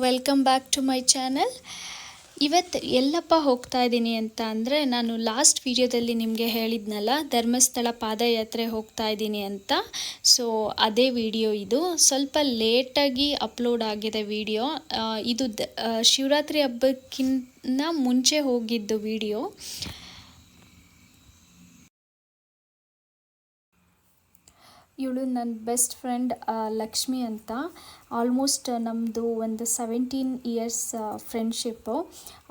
Welcome back to my channel. ಇವತ್ತು ಎಲ್ಲಪ್ಪ ಹೋಗ್ತಾ ಇದ್ದೀನಿ ಅಂತ ಅಂದರೆ, ನಾನು ಲಾಸ್ಟ್ ವಿಡಿಯೋದಲ್ಲಿ ನಿಮಗೆ ಹೇಳಿದ್ನಲ್ಲ ಧರ್ಮಸ್ಥಳ ಪಾದಯಾತ್ರೆ ಹೋಗ್ತಾ ಇದ್ದೀನಿ ಅಂತ. ಸೊ ಅದೇ ವಿಡಿಯೋ ಇದು. ಸ್ವಲ್ಪ ಲೇಟಾಗಿ ಅಪ್ಲೋಡ್ ಆಗಿದೆ ವಿಡಿಯೋ. ಇದು ಶಿವರಾತ್ರಿ ಹಬ್ಬಕ್ಕಿಂತ ಮುಂಚೆ ಹೋಗಿದ್ದು ವಿಡಿಯೋ. ಇವಳು ನನ್ನ ಬೆಸ್ಟ್ ಫ್ರೆಂಡ್ ಲಕ್ಷ್ಮಿ ಅಂತ. ಆಲ್ಮೋಸ್ಟ್ ನಮ್ಮದು ಒಂದು 17 ಇಯರ್ಸ್ ಫ್ರೆಂಡ್ಶಿಪ್ಪು.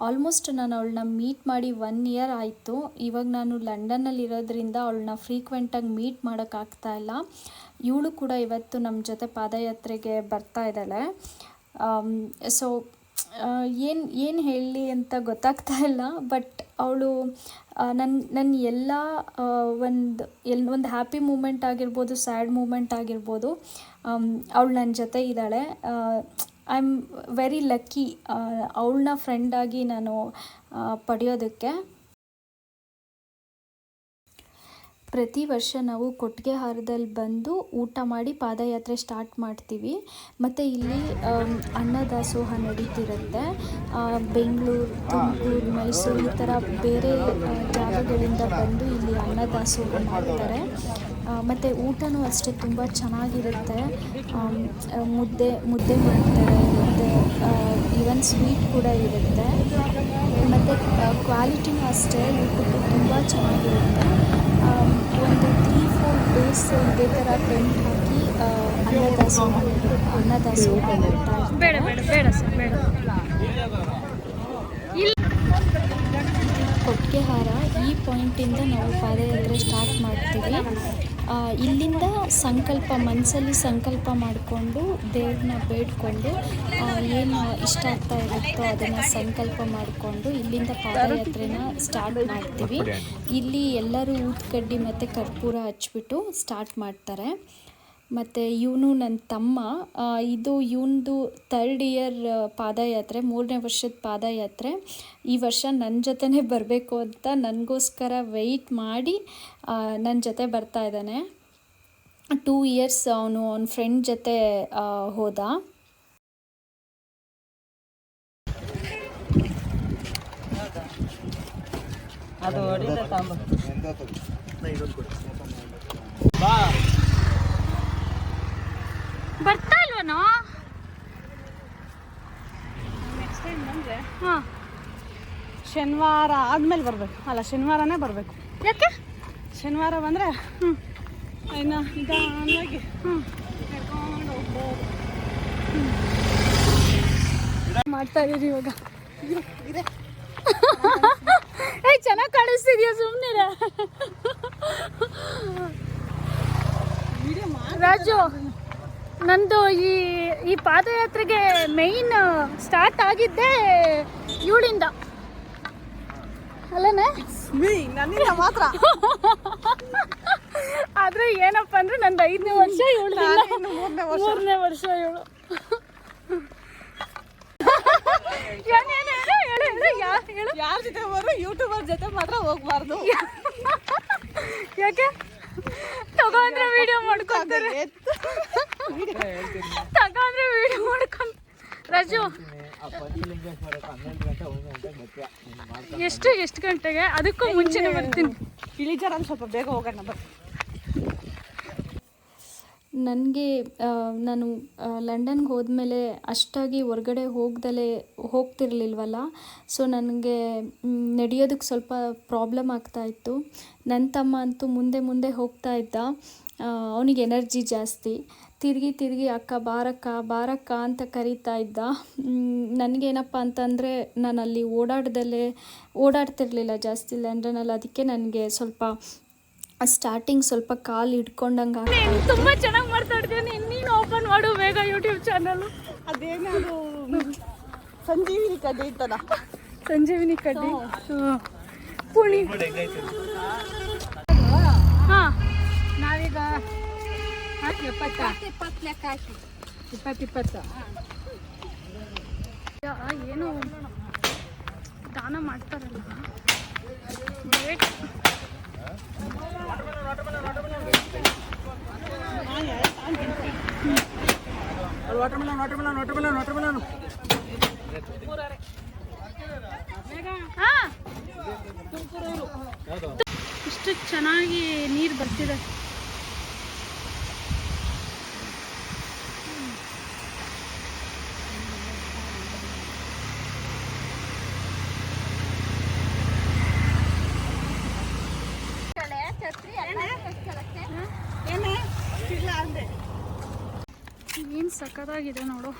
ಆಲ್ಮೋಸ್ಟ್ ನಾನು ಅವಳನ್ನ ಮೀಟ್ ಮಾಡಿ 1 ಇಯರ್ ಆಯಿತು. ಇವಾಗ ನಾನು ಲಂಡನ್ನಲ್ಲಿರೋದ್ರಿಂದ ಅವಳನ್ನ ಫ್ರೀಕ್ವೆಂಟಾಗಿ ಮೀಟ್ ಮಾಡೋಕ್ಕಾಗ್ತಾಯಿಲ್ಲ. ಇವಳು ಕೂಡ ಇವತ್ತು ನಮ್ಮ ಜೊತೆ ಪಾದಯಾತ್ರೆಗೆ ಬರ್ತಾ ಇದ್ದಾಳೆ. ಸೊ ಏನು ಹೇಳಲಿ ಅಂತ ಗೊತ್ತಾಗ್ತಾ ಇಲ್ಲ. ಬಟ್ ಅವಳು ನನ್ನ ಎಲ್ಲ ಒಂದು ಹ್ಯಾಪಿ ಮೂಮೆಂಟ್ ಆಗಿರ್ಬೋದು, ಸ್ಯಾಡ್ ಮೂಮೆಂಟ್ ಆಗಿರ್ಬೋದು, ಅವಳು ನನ್ನ ಜೊತೆ ಇದ್ದಾಳೆ. ಐ ಆಮ್ ವೆರಿ ಲಕ್ಕಿ ಅವಳನ್ನ ಫ್ರೆಂಡಾಗಿ ನಾನು ಪಡೆಯೋದಕ್ಕೆ. ಪ್ರತಿ ವರ್ಷ ನಾವು ಕೊಟ್ಟಿಗೆಹಾರದಲ್ಲಿ ಬಂದು ಊಟ ಮಾಡಿ ಪಾದಯಾತ್ರೆ ಸ್ಟಾರ್ಟ್ ಮಾಡ್ತೀವಿ. ಮತ್ತು ಇಲ್ಲಿ ಅನ್ನದಾಸೋಹ ನಡೀತಿರುತ್ತೆ. ಬೆಂಗಳೂರು, ತುಮಕೂರು, ಮೈಸೂರು ಈ ಥರ ಬೇರೆ ಜಾಗಗಳಿಂದ ಬಂದು ಇಲ್ಲಿ ಅನ್ನದಾಸೋಹ ಮಾಡ್ತಾರೆ. ಮತ್ತು ಊಟನೂ ಅಷ್ಟೇ ತುಂಬ ಚೆನ್ನಾಗಿರುತ್ತೆ. ಮುದ್ದೆ ಮಾಡ್ತಾರೆ, ಮತ್ತು ಈವನ್ ಸ್ವೀಟ್ ಕೂಡ ಇರುತ್ತೆ. ಮತ್ತು ಕ್ವಾಲಿಟಿನೂ ಅಷ್ಟೇ ಊಟಕ್ಕೆ ತುಂಬ ಚೆನ್ನಾಗಿರುತ್ತೆ. ಒಂದು 3-4 ಡೇಸ್ ಇದೇ ಥರ ಟೆಂಟ್ ಹಾಕಿ ಅನ್ನದಾಸೋಹ ಕೊಟ್ಟಿಗೆಹಾರ ಈ ಪಾಯಿಂಟಿಂದ ನಾವು ಪಾದಯಾತ್ರೆ ಸ್ಟಾರ್ಟ್ ಮಾಡ್ತೀವಿ. ಇಲ್ಲಿಂದ ಮನಸ್ಸಲ್ಲಿ ಸಂಕಲ್ಪ ಮಾಡಿಕೊಂಡು ದೇವ್ರನ್ನ ಬೇಡ್ಕೊಂಡು ಏನು ಇಷ್ಟ ಆಗ್ತಾ ಇರುತ್ತೋ ಅದನ್ನು ಸಂಕಲ್ಪ ಮಾಡಿಕೊಂಡು ಇಲ್ಲಿಂದ ಪಾದಯಾತ್ರೆನ ಸ್ಟಾರ್ಟ್ ಮಾಡ್ತೀವಿ. ಇಲ್ಲಿ ಎಲ್ಲರೂ ಊದ್ಕಡ್ಡಿ ಮತ್ತು ಕರ್ಪೂರ ಹಚ್ಬಿಟ್ಟು ಸ್ಟಾರ್ಟ್ ಮಾಡ್ತಾರೆ. ಮತ್ತು ಇವನು ನನ್ನ ತಮ್ಮ. ಇದು ಇವನದು 3rd ಇಯರ್ ಪಾದಯಾತ್ರೆ, 3ನೇ ವರ್ಷದ ಪಾದಯಾತ್ರೆ. ಈ ವರ್ಷ ನನ್ನ ಜೊತೆನೇ ಬರಬೇಕು ಅಂತ ನನಗೋಸ್ಕರ ವೆಯ್ಟ್ ಮಾಡಿ ನನ್ನ ಜೊತೆ ಬರ್ತಾ ಇದ್ದಾನೆ. 2 ಇಯರ್ಸ್ ಅವನ ಫ್ರೆಂಡ್ ಜೊತೆ ಹೋದ. ಬರ್ತಾ ಇಲ್ವನೋ? ನೆಕ್ಸ್ಟ್ ಟೈಮ್ ಬಂದರೆ ಶನಿವಾರ ಆದಮೇಲೆ ಬರಬೇಕು. ಅಲ್ಲ, ಶನಿವಾರನೇ ಬರಬೇಕು. ಯಾಕೆ? ಶನಿವಾರ ಬಂದರೆ ಇನ್ನು ನಿಧಾನವಾಗಿ ಕರ್ಕೊಂಡು ಹೋಗ್ಬೋದು. ಮಾಡ್ತಾ ಇದ್ದೀರಿ ಇವಾಗ. ಚೆನ್ನಾಗಿ ಕಾಣಿಸ್ತಿದ್ಯಾ? ಸುಮ್ಮನಿರ ರಾಜು. ನಂದು ಈ ಪಾದಯಾತ್ರೆಗೆ ಮೇಯ್ನ್ ಸ್ಟಾರ್ಟ್ ಆಗಿದ್ದೆ ಇವಳಿಂದ ಅಲ್ಲನೇ, ನನ್ನಿಂದ ಮಾತ್ರ. ಆದರೆ ಏನಪ್ಪ ಅಂದರೆ ನಂದು 5ನೇ ವರ್ಷ, ಇವಳು 3ನೇ ವರ್ಷ. ಇವಳು ಯಾರ ಜೊತೆ ಹೋದ್ರು ಯೂಟ್ಯೂಬರ್ ಜೊತೆ ಮಾತ್ರ ಹೋಗ್ಬಾರ್ದು. ಯಾಕೆ? ತಗೊಂಡ್ರೆ ವಿಡಿಯೋ ಮಾಡ್ಕೊಂತಾರೆ. ತಗೊಂಡ್ರೆ ವಿಡಿಯೋ ಮಾಡ್ಕೊಂತ. ರಾಜು, ಎಷ್ಟು ಗಂಟೆಗೆ? ಅದಕ್ಕೂ ಮುಂಚೆನೇ ಬರ್ತೀನಿ. ಇಳಿಜಾರ ಸ್ವಲ್ಪ ಬೇಗ ಹೋಗೋಣ ಬರ್. ನನಗೆ ನಾನು ಲಂಡನ್ಗೆ ಹೋದ್ಮೇಲೆ ಅಷ್ಟಾಗಿ ಹೊರ್ಗಡೆ ಹೋಗ್ತಿರ್ಲಿಲ್ವಲ್ಲ. ಸೊ ನನಗೆ ನಡೆಯೋದಕ್ಕೆ ಸ್ವಲ್ಪ ಪ್ರಾಬ್ಲಮ್ ಆಗ್ತಾಯಿತ್ತು. ನನ್ನ ತಮ್ಮ ಅಂತೂ ಮುಂದೆ ಹೋಗ್ತಾ ಇದ್ದ. ಅವನಿಗೆ ಎನರ್ಜಿ ಜಾಸ್ತಿ. ತಿರುಗಿ ಅಕ್ಕ ಬಾರಕ್ಕ ಅಂತ ಕರೀತಾ ಇದ್ದ. ನನಗೇನಪ್ಪ ಅಂತಂದರೆ ನಾನು ಅಲ್ಲಿ ಓಡಾಡ್ತಿರ್ಲಿಲ್ಲ ಜಾಸ್ತಿ ಲಂಡನಲ್ಲಿ. ಅದಕ್ಕೆ ನನಗೆ ಸ್ವಲ್ಪ ಸ್ಟಾರ್ಟಿಂಗ್ ಸ್ವಲ್ಪ ಕಾಲು ಹಿಡ್ಕೊಂಡಂಗೆ ಆಗ್ತಾಯಿತ್ತು. ತುಂಬ ಚೆನ್ನಾಗಿ ಮಾತಾಡ್ತೀನಿ. ನೀನು ಓಪನ್ ಮಾಡು ಬೇಗ ಯೂಟ್ಯೂಬ್ ಚಾನಲು. ಅದೇನದು ಸಂಜೀವಿನಿ ಕಡ್ಡಿ ಇತ್ತಲ್ಲ, ಸಂಜೀವಿನಿ ಕಡ್ಡಿ ಪುಳಿ. ಹಾಂ, ನಾವೀಗ 20 ಏನು ದಾನ ಮಾಡ್ತಾರಲ್ಲ. ವಾಟರ್ಮೆಲನ್ ಇಷ್ಟು ಚೆನ್ನಾಗಿ ನೀರು ಬರ್ತಿದೆ. ಏನು ಸಖತ್ತಾಗಿದೆ ನೋಡು.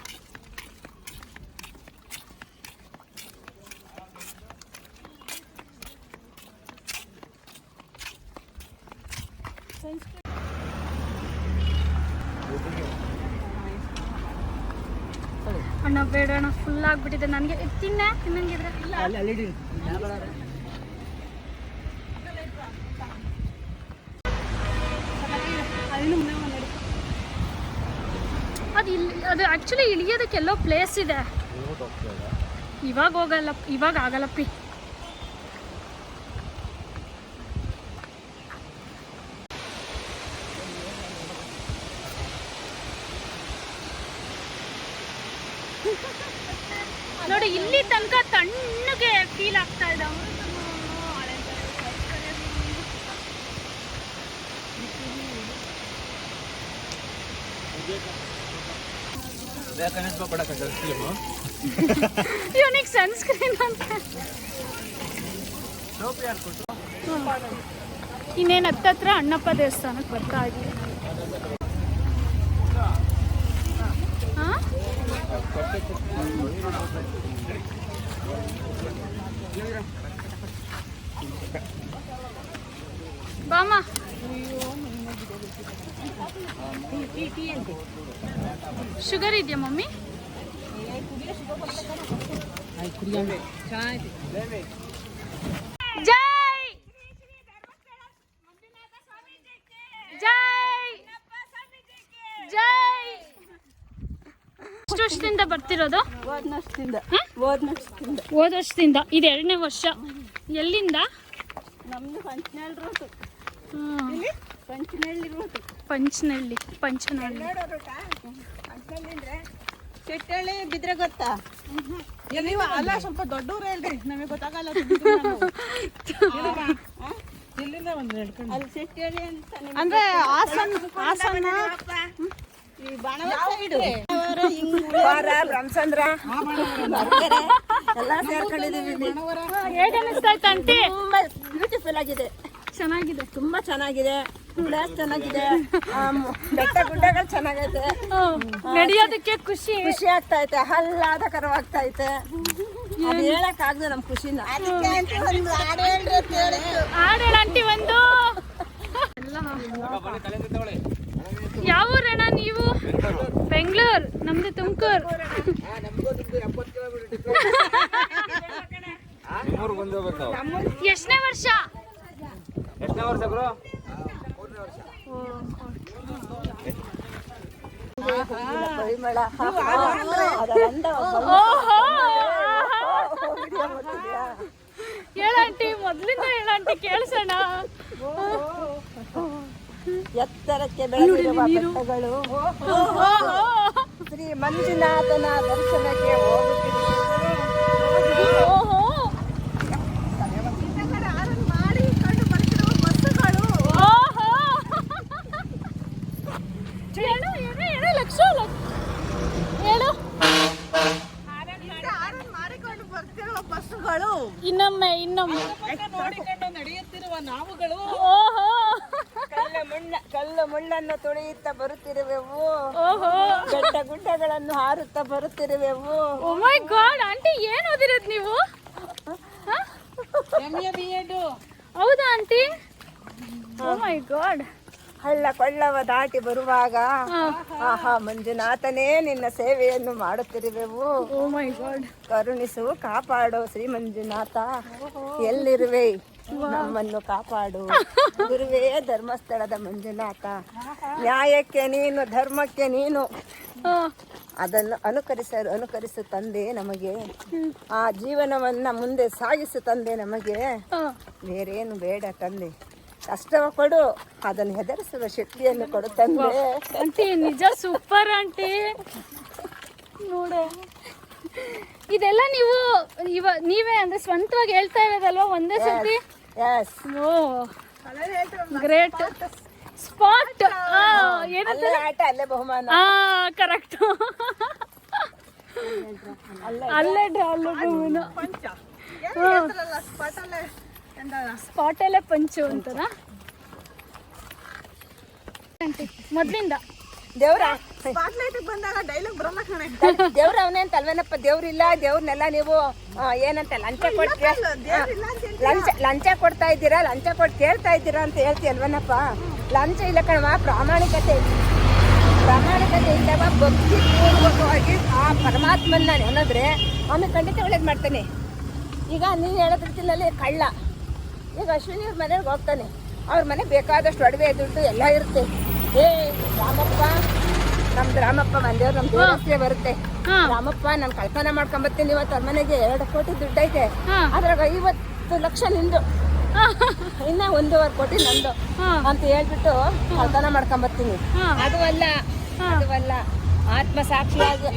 ಅಣ್ಣ ಬೇಡ ಅಣ್ಣ, ಫುಲ್ ಆಗಿಬಿಟ್ಟಿದೆ ನನಗೆ. ತಿನ್ನಂಗಿದ್ರೆ ಅದು ಅದು ಆ್ಯಕ್ಚುಲಿ ಇಳಿಯೋದಕ್ಕೆಲ್ಲೋ ಪ್ಲೇಸ್ ಇದೆ. ಇವಾಗ ಹೋಗಲ್ಲ, ಇವಾಗ ಆಗಲ್ಲಪ್ಪಿ. ನೋಡಿ ಇಲ್ಲಿ ತನಕ ತಣ್ಣಗೆ ಫೀಲ್ ಆಗ್ತಾ ಇದೆ. ಇವನಿಗೆ ಸನ್ಸ್ಕ್ರೀನ್ ಅಂತ. ಇನ್ನೇನು ಹತ್ತತ್ರ ಅಣ್ಣಪ್ಪ ದೇವಸ್ಥಾನಕ್ಕೆ ಬರ್ತಾ ಇದ್ದೀವಿ. ಬಾಮ ಶುಗರ್ ಇದೆಯಾ ಮಮ್ಮಿ? ಜೈ ಜೈ ಜೈ. ಎಷ್ಟು ವರ್ಷದಿಂದ ಬರ್ತಿರೋದು? ಹೋದ ವರ್ಷದಿಂದ. ಇದು 2ನೇ ವರ್ಷ. ಎಲ್ಲಿಂದ? ನಮ್ದು ಪಂಚನಹಳ್ಳಿ ರೂಟ್. ಪಂಚನಹಳ್ಳಿ. ಶೆಟ್ಟಳ್ಳಿ ಬಿದ್ರೆ ಗೊತ್ತಾ? ಅಲ್ಲ, ಸ್ವಲ್ಪ ದೊಡ್ಡವ್ರು ಹೇಳ್ರಿ, ನಮಗೆ ಗೊತ್ತಾಗಲ್ಲ. ಎಲ್ಲಿಂದ ಬಂದ್ರೆ ಅಲ್ಲಿ ಶೆಟ್ಟಳ್ಳಿ ಅಂತ ಅಂದ್ರೆ ಹಾಸನ ಈ ಬಾಣವರ ಸೈಡು ರಾಮಚಂದ್ರ ಎಲ್ಲ ಸೇರ್ಕೊಂಡಿದ್ದೀವಿ. ಹೇಗೆ ಅನಿಸ್ತಾಯ್ತು ಆಂಟಿ? ತುಂಬಾ ಬ್ಯೂಟಿಫುಲ್ ಆಗಿದೆ, ಚೆನ್ನಾಗಿದೆ, ತುಂಬಾ ಚೆನ್ನಾಗಿದೆ. ಪ್ಲೇಸ್ ಚೆನ್ನಾಗಿದೆ, ಬೆಟ್ಟ ಗುಡ್ಡಗಳು ಚೆನ್ನಾಗೈತೆ, ನಡೆಯೋದಕ್ಕೆ ಖುಷಿ ಆಗ್ತೈತೆ, ಆಹ್ಲಾದಕರವಾಗ್ತಾ ಐತೆ. ಅದು ಹೇಳಕ್ ಆಗದೆ ನಮ್ ಖುಷಿನ. ಹಾಡೇಳ ಆಂಟಿ ಒಂದು. ಯಾವ ಊರಣ್ಣ ನೀವು? ಬೆಂಗಳೂರು. ನಮ್ದು ತುಮಕೂರು. ಎಷ್ಟನೇ ವರ್ಷ? ಪರಿಮಳ ಹೇಳಂಟಿ, ಮೊದ್ಲಿಂದ ಹೇಳಂಟಿ, ಕೇಳಿಸೋಣ. ಎತ್ತರಕ್ಕೆ ಬೆಳೆದಿರುವ ಬೆಟ್ಟಗಳು ಶ್ರೀ ಮಂಜುನಾಥನ ದರ್ಶನಕ್ಕೆ ಹೋಗುತ್ತಿರುವುದು. ಇನ್ನೊಮ್ಮೆ ನೋಡಿಕೊಂಡು ನಡೆಯುತ್ತಿರುವ ನಾವುಗಳು ಕಲ್ಲು ಮುಳ್ಳನ್ನು ತುಳಿಯುತ್ತಾ ಬರುತ್ತಿರುವೆವು, ಬೆಟ್ಟ ಗುಡ್ಡಗಳನ್ನು ಹಾರುತ್ತಾ ಬರುತ್ತಿರುವೆವು. ಓ ಮೈ ಗಾಡ್ ಆಂಟಿ, ಏನ್ ಓದಿರೋದು ನೀವು? MA B.Ed. ಹೌದಾ ಆಂಟಿ? ಓ ಮೈ ಗಾಡ್. ಹಳ್ಳ ಕೊಳ್ಳವ ದಾಟಿ ಬರುವಾಗ ಆಹಾ ಮಂಜುನಾಥನೇ ನಿನ್ನ ಸೇವೆಯನ್ನು ಮಾಡುತ್ತಿರುವೆವು. ಓ ಮೈ ಗಾಡ್. ಕರುಣಿಸು, ಕಾಪಾಡು ಶ್ರೀ ಮಂಜುನಾಥ, ಎಲ್ಲಿರುವೆ ನಮ್ಮನ್ನು ಕಾಪಾಡು. ಗುರುವೇ ಧರ್ಮಸ್ಥಳದ ಮಂಜುನಾಥ, ನ್ಯಾಯಕ್ಕೆ ನೀನು, ಧರ್ಮಕ್ಕೆ ನೀನು, ಅದನ್ನು ಅನುಕರಿಸು ತಂದೆ ನಮಗೆ. ಆ ಜೀವನವನ್ನ ಮುಂದೆ ಸಾಗಿಸು ತಂದೆ ನಮಗೆ. ಬೇರೇನು ಬೇಡ ತಂದೆ, ಕಷ್ಟವ ಕೊಡು, ಅದನ್ನು ಹೆದರಿಸುವ ಶಕ್ತಿಯನ್ನು ಕೊಡು ತಂದೆ. ಆಂಟಿ ನಿಜ ಸೂಪರ್ ಆಂಟಿ. ನೋಡು ಇದೆಲ್ಲ ನೀವು ನೀವೇ ಅಂದರೆ ಸ್ವಂತವಾಗಿ ಹೇಳ್ತಾ ಇರೋದಲ್ವಾ ಒಂದೇ ಸರ್ತಿ? ಎಸ್. ಓ ಗ್ರೇಟ್. ಸ್ಪಾಟ್ ಅಲ್ಲೇ ಆಟ ಅಲ್ಲೇ ಬಹುಮಾನ. ಕರೆಕ್ಟ್. ಅಲ್ಲೇ ಬಹುಮಾನ. ಸ್ಪಾಟಲ್ಲೇ ಪಂಚು ಅಂತನ ಮೊದ್ಲಿಂದ ದೇವ್ರ ಬಂದಾಗ ಡೈಲಾಗ್ ಬರಲ್ಲ ಕಣೆ. ದೇವ್ರ ಅವನೇ ಅಂತ ಅಲ್ವೇನಪ್ಪ. ದೇವ್ರಿಲ್ಲ, ದೇವ್ರನ್ನೆಲ್ಲ ನೀವು ಏನಂತ ಲಂಚ ಕೊಟ್ಟು ಲಂಚ ಕೊಡ್ತಾ ಇದ್ದೀರಾ, ಲಂಚ ಕೊಟ್ಟು ಕೇಳ್ತಾ ಇದ್ದೀರಾ ಅಂತ ಹೇಳ್ತೀಯಲ್ವನಪ್ಪ. ಲಂಚ ಇಲ್ಲ ಕಣವ, ಪ್ರಾಮಾಣಿಕತೆ ಇಲ್ಲವ. ಭಕ್ತಿ ಪೂರ್ವಕವಾಗಿ ಆ ಪರಮಾತ್ಮನ ನೆನೆದ್ರೆ ಆಮೇಲೆ ಖಂಡಿತ ಒಳ್ಳೇದು ಮಾಡ್ತಾನೆ. ಈಗ ನೀನು ಹೇಳೋ ರೀತಿಯಲ್ಲಿ ಕಳ್ಳ ಈಗ ಅಶ್ವಿನಿ ಅವ್ರ ಮನೆಗೆ ಹೋಗ್ತಾನೆ, ಅವ್ರ ಮನೆ ಬೇಕಾದಷ್ಟು ಒಡವೆ ದುಡ್ಡು ಎಲ್ಲ ಇರುತ್ತೆ. ರಾಮಪ್ಪ, ನಮ್ದು ರಾಮಪ್ಪ ಮಂದೇವ್ರು ನಮ್ಮ ದೇವಸ್ಥೆ ಬರುತ್ತೆ. ರಾಮಪ್ಪ ನಾನು ಕಲ್ಪನಾ ಮಾಡ್ಕೊಂಬರ್ತೀನಿ, ಇವತ್ತು ಅವ್ರ ಮನೆಗೆ 2 ಕೋಟಿ ದುಡ್ಡು ಐತೆ, ಅದ್ರಾಗ 50 ಲಕ್ಷ ನಿಂದು, ಇನ್ನ 1.5 ಕೋಟಿ ನಂದು ಅಂತ ಹೇಳ್ಬಿಟ್ಟು ಕಲ್ಪನಾ ಮಾಡ್ಕೊಂಬರ್ತೀನಿ. ಅದು ಅಲ್ಲ ಆತ್ಮ ಸಾಕ್ಷಿಯಾಗಿ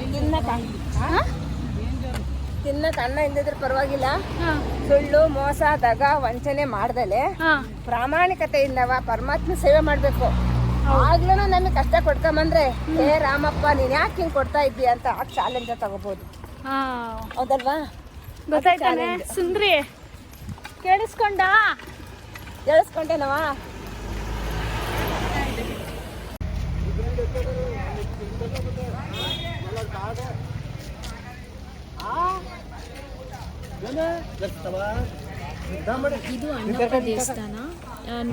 ತಿನ್ನಕ್ಕೆ ಅನ್ನ ಇಲ್ದಿದ್ರೆ ಪರವಾಗಿಲ್ಲ, ಸುಳ್ಳು ಮೋಸ ದಗ ವಂಚನೆ ಮಾಡ್ದಲೆ ಪ್ರಾಮಾಣಿಕತೆಯಿಂದವ ಪರಮಾತ್ಮ ಸೇವೆ ಮಾಡ್ಬೇಕು. ಆಗ್ಲೂ ನಮಗೆ ಕಷ್ಟ ಕೊಡ್ಕೊಂಬಂದ್ರೆ ರಾಮಪ್ಪ ನೀನ್ ಯಾಕೆ ಹಿಂಗ್ ಕೊಡ್ತಾ ಇದ್ದಿ ಅಂತ ಆ ಚಾಲೆಂಜ್ ತಗೋಬಹುದು. ಹೌದಲ್ವಾ? ಗೊತ್ತಾಯ್ತಾನೆ ಸುಂದ್ರಿ? ಕೇಳಿಸ್ಕೊಂಡೇನವ? ಇದು ಅಣ್ಣಪ್ಪ ದೇವಸ್ಥಾನ.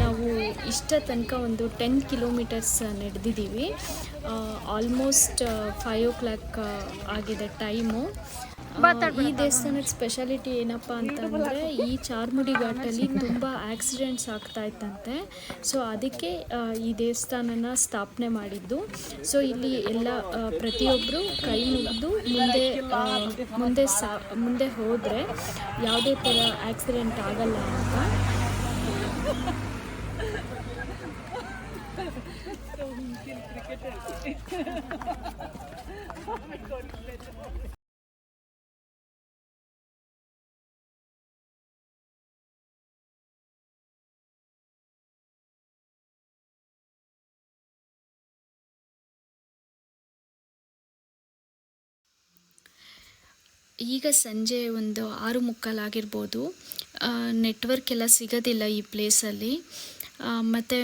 ನಾವು ಇಷ್ಟ ತನಕ ಒಂದು 10 ಕಿಲೋಮೀಟರ್ಸ್ ನಡೆದಿದ್ದೀವಿ. ಆಲ್ಮೋಸ್ಟ್ 5 o'clock ಆಗಿದೆ ಟೈಮು. ಈ ದೇವಸ್ಥಾನದ ಸ್ಪೆಷಾಲಿಟಿ ಏನಪ್ಪ ಅಂತಂದರೆ ಈ ಚಾರ್ಮುಡಿ ಘಾಟಲ್ಲಿ ತುಂಬ ಆಕ್ಸಿಡೆಂಟ್ಸ್ ಆಗ್ತಾ ಇತ್ತಂತೆ. ಸೊ ಅದಕ್ಕೆ ಈ ದೇವಸ್ಥಾನನ ಸ್ಥಾಪನೆ ಮಾಡಿದ್ದು. ಸೊ ಇಲ್ಲಿ ಎಲ್ಲ ಪ್ರತಿಯೊಬ್ಬರು ಕೈ ಮುಗಿದು ಮುಂದೆ ಹೋದರೆ ಯಾವುದೇ ಥರ ಆಕ್ಸಿಡೆಂಟ್ ಆಗಲ್ಲ ಅಂತ. ಈಗ ಸಂಜೆ ಒಂದು 6:45 ಆಗಿರ್ಬೋದು. ನೆಟ್ವರ್ಕ್ ಎಲ್ಲ ಸಿಗೋದಿಲ್ಲ ಈ ಪ್ಲೇಸಲ್ಲಿ. ಮತ್ತು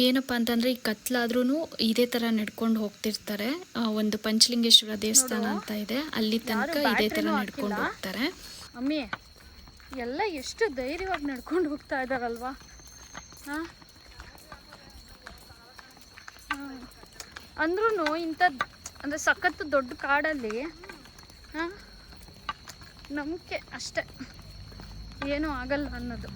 ಏನಪ್ಪ ಅಂತಂದರೆ ಈ ಕತ್ಲಾದ್ರೂ ಇದೇ ಥರ ನಡ್ಕೊಂಡು ಹೋಗ್ತಿರ್ತಾರೆ. ಒಂದು ಪಂಚಲಿಂಗೇಶ್ವರ ದೇವಸ್ಥಾನ ಅಂತ ಇದೆ, ಅಲ್ಲಿ ತನಕ ಇದೇ ಥರ ನಡ್ಕೊಂಡು ಹೋಗ್ತಾರೆ. ಅಮ್ಮಿ ಎಲ್ಲ ಎಷ್ಟು ಧೈರ್ಯವಾಗಿ ನಡ್ಕೊಂಡು ಹೋಗ್ತಾ ಇದ್ದಾರಲ್ವಾ. ಅಂದ್ರೂ ಇಂಥ ಅಂದರೆ ಸಖತ್ತು ದೊಡ್ಡ ಕಾಡಲ್ಲಿ ನಂಬಿಕೆ ಅಷ್ಟೆ, ಏನೂ ಆಗಲ್ಲ ಅನ್ನೋದು.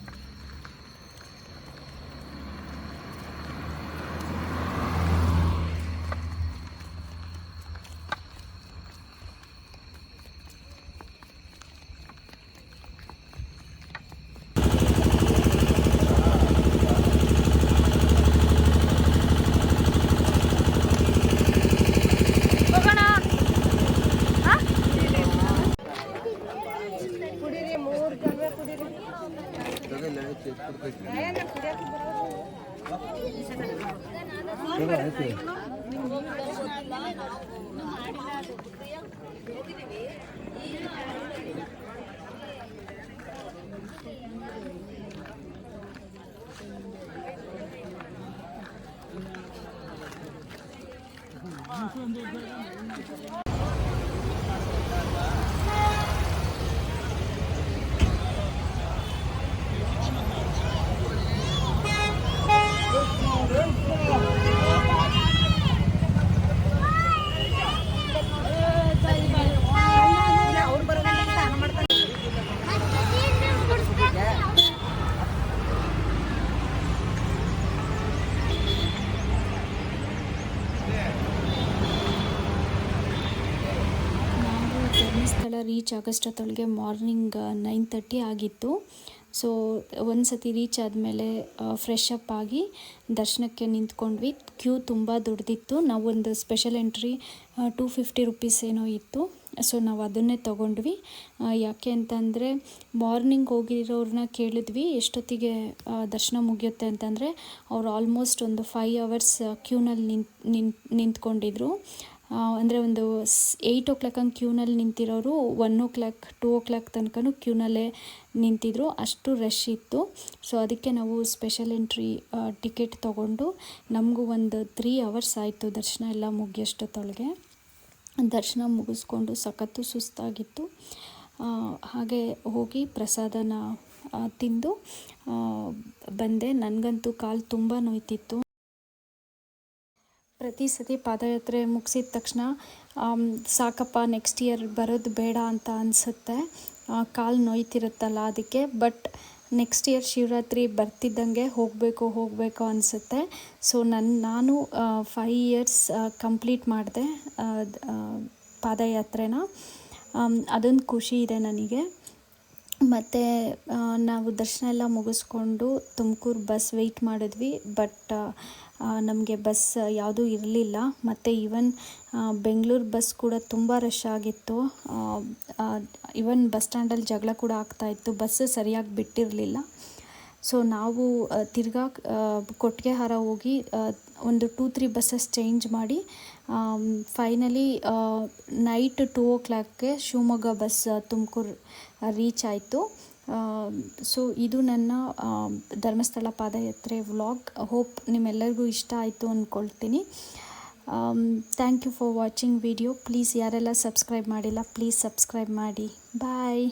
ರೀಚ್ ಆಗೋಷ್ಟೊತ್ತೊಳಗೆ ಮಾರ್ನಿಂಗ್ 9:30 ಆಗಿತ್ತು. ಸೊ ಒಂದು ಸತಿ ರೀಚ್ ಆದಮೇಲೆ ಫ್ರೆಶ್ ಅಪ್ ಆಗಿ ದರ್ಶನಕ್ಕೆ ನಿಂತ್ಕೊಂಡ್ವಿ. ಕ್ಯೂ ತುಂಬ ದೊಡ್ಡದಿತ್ತು. ನಾವೊಂದು ಸ್ಪೆಷಲ್ ಎಂಟ್ರಿ 250 ರೂಪೀಸ್ ಏನೋ ಇತ್ತು. ಸೊ ನಾವು ಅದನ್ನೇ ತೊಗೊಂಡ್ವಿ. ಯಾಕೆ ಅಂತಂದರೆ ಮಾರ್ನಿಂಗ್ ಹೋಗಿರೋರನ್ನ ಕೇಳಿದ್ವಿ ಎಷ್ಟೊತ್ತಿಗೆ ದರ್ಶನ ಮುಗಿಯುತ್ತೆ ಅಂತಂದರೆ ಅವ್ರು ಆಲ್ಮೋಸ್ಟ್ ಒಂದು 5 hours ಕ್ಯೂನಲ್ಲಿ ನಿಂತ್ಕೊಂಡಿದ್ರು. ಅಂದರೆ ಒಂದು 8 o'clock ಹಂಗೆ ಕ್ಯೂನಲ್ಲಿ ನಿಂತಿರೋರು 1 o'clock 2 o'clock ತನಕನೂ ಕ್ಯೂನಲ್ಲೇ ನಿಂತಿದ್ರು, ಅಷ್ಟು ರಶ್ ಇತ್ತು. ಸೊ ಅದಕ್ಕೆ ನಾವು ಸ್ಪೆಷಲ್ ಎಂಟ್ರಿ ಟಿಕೆಟ್ ತೊಗೊಂಡು ನಮಗೂ ಒಂದು 3 hours ಆಯಿತು ದರ್ಶನ ಎಲ್ಲ ಮುಗಿಯೋಷ್ಟೊತ್ತೊಳಗೆ. ದರ್ಶನ ಮುಗಿಸ್ಕೊಂಡು ಸಖತ್ತು ಸುಸ್ತಾಗಿತ್ತು. ಹಾಗೆ ಹೋಗಿ ಪ್ರಸಾದನ ತಿಂದು ಬಂದೆ. ನನಗಂತೂ ಕಾಲು ತುಂಬ ನೋಯ್ತಿತ್ತು. ಪ್ರತಿ ಸತಿ ಪಾದಯಾತ್ರೆ ಮುಗಿಸಿದ ತಕ್ಷಣ ಸಾಕಪ್ಪ ನೆಕ್ಸ್ಟ್ ಇಯರ್ ಬರೋದು ಬೇಡ ಅಂತ ಅನಿಸುತ್ತೆ, ಕಾಲು ನೋಯ್ತಿರುತ್ತಲ್ಲ ಅದಕ್ಕೆ. ಬಟ್ ನೆಕ್ಸ್ಟ್ ಇಯರ್ ಶಿವರಾತ್ರಿ ಬರ್ತಿದ್ದಂಗೆ ಹೋಗಬೇಕು ಅನಿಸುತ್ತೆ. ಸೊ ನಾನು 5 years ಕಂಪ್ಲೀಟ್ ಮಾಡಿದೆ ಪಾದಯಾತ್ರೆನ. ಅದೊಂದು ಖುಷಿ ಇದೆ ನನಗೆ. ಮತ್ತು ನಾವು ದರ್ಶನ ಎಲ್ಲ ಮುಗಿಸ್ಕೊಂಡು ತುಮಕೂರು ಬಸ್ ವೆಯ್ಟ್ ಮಾಡಿದ್ವಿ. ಬಟ್ ನಮಗೆ ಬಸ್ ಯಾವುದೂ ಇರಲಿಲ್ಲ. ಮತ್ತು ಈವನ್ ಬೆಂಗಳೂರು ಬಸ್ ಕೂಡ ತುಂಬ ರಶ್ ಆಗಿತ್ತು. ಈವನ್ ಬಸ್ ಸ್ಟ್ಯಾಂಡಲ್ಲಿ ಜಗಳ ಕೂಡ ಆಗ್ತಾಯಿತ್ತು, ಬಸ್ ಸರಿಯಾಗಿ ಬಿಟ್ಟಿರಲಿಲ್ಲ. ಸೊ ನಾವು ತಿರ್ಗಾ ಕೊಟ್ಟಿಗೆಹಾರ ಹೋಗಿ ಒಂದು 2-3 buses ಚೇಂಜ್ ಮಾಡಿ ಫೈನಲಿ ನೈಟ್ 2 o'clockಗೆ ಶಿವಮೊಗ್ಗ ಬಸ್ ತುಮಕೂರು ರೀಚ್ ಆಯಿತು. ಸೊ ಇದು ನನ್ನ ಧರ್ಮಸ್ಥಳ ಪಾದಯಾತ್ರೆ ವ್ಲಾಗ್. ಹೋಪ್ ನಿಮ್ಮೆಲ್ಲರಿಗೂ ಇಷ್ಟ ಆಯಿತು ಅಂದ್ಕೊಳ್ತೀನಿ. Thank you for watching video. Please ಯಾರೆಲ್ಲ ಸಬ್ಸ್ಕ್ರೈಬ್ ಮಾಡಿಲ್ಲ ಪ್ಲೀಸ್ ಸಬ್ಸ್ಕ್ರೈಬ್ ಮಾಡಿ. ಬಾಯ್.